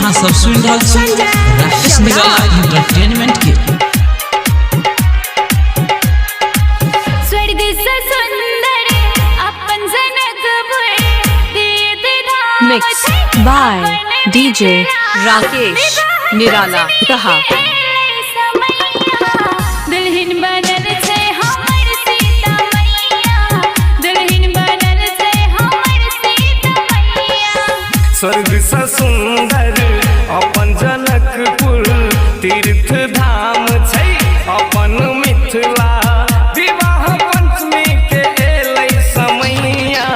गाना सब सुन रहल छी राकेश निराला एंटरटेनमेंट के। Mixed by DJ Rakesh Nirala Taha। स्वर्ग से सुंदर अपन जनकपुर तीर्थ धाम छै अपन मिथिला। विवाह पंचमी के एलै समैया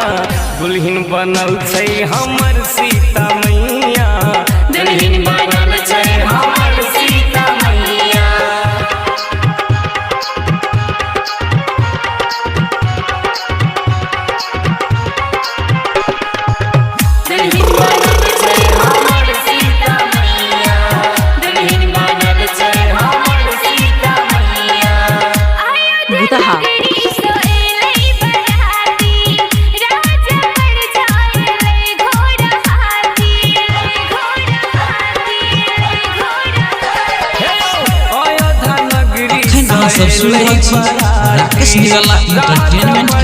दुल्हन बनल छै हमर सीता मैया। दुल्हन बनल छै हमर सीता मैया। सब सुन रहल छी राकेश निराला एंटरटेनमेंट के।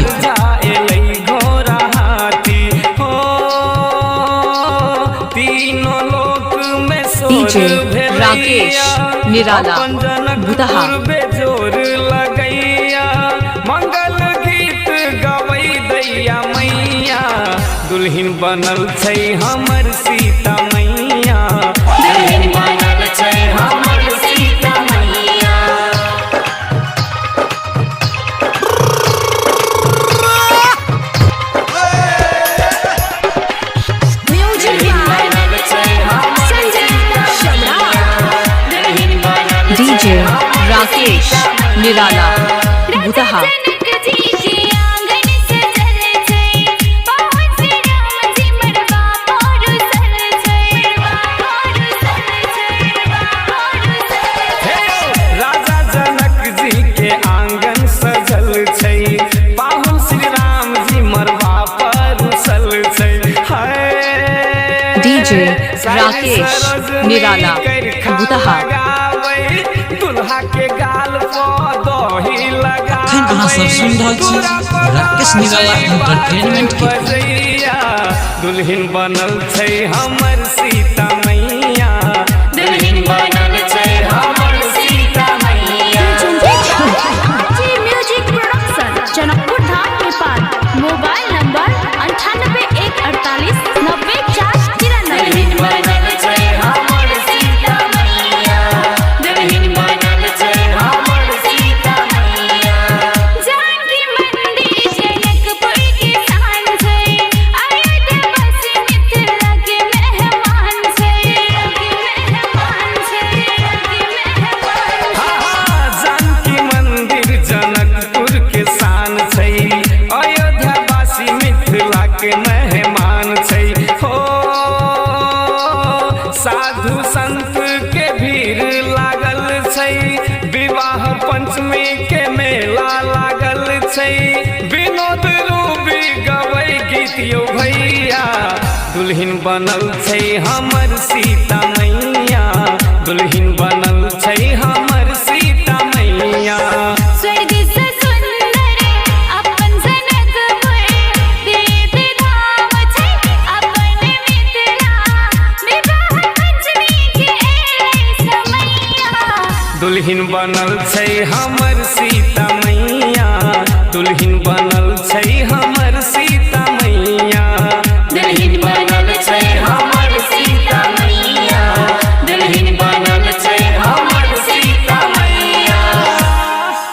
DJ Rakesh Nirala Taha। बेजोर लगैया मंगल गीत गवै दैया मैया। दुल्हन बनल छै हमर सीता मैया। दुल्हन बनल छै हमर सीता मैया। DJ Rakesh Nirala Taha। राजा जनक जी के आंगन सजल छै पाहुन श्री राम जी मरवा पर उसल छै। DJ Rakesh Nirala Taha। दुल्हा के गाल पर दही लगा गाना सब सुन रहल छी राकेश निराला एंटरटेनमेंट के। दुल्हन बनल छै हमर सीता मैया। दुल्हन बनल छै हमर सीता मैया। Music production Janakpur Dham Nepal. Mobile number 9814890493। मेहमान छै हो साधु संत के भीड़ लागल छै। विवाह पंचमी के मेला लागल छै। विनोद रूबी गवै गीत यौ भैया। दुल्हन बनल छै हमर सीता मैया। दुल्हन बनल छै हमर सीता मैया। दुल्हन बनल छै हमर सीता मैया। दुल्हन बनल छै हम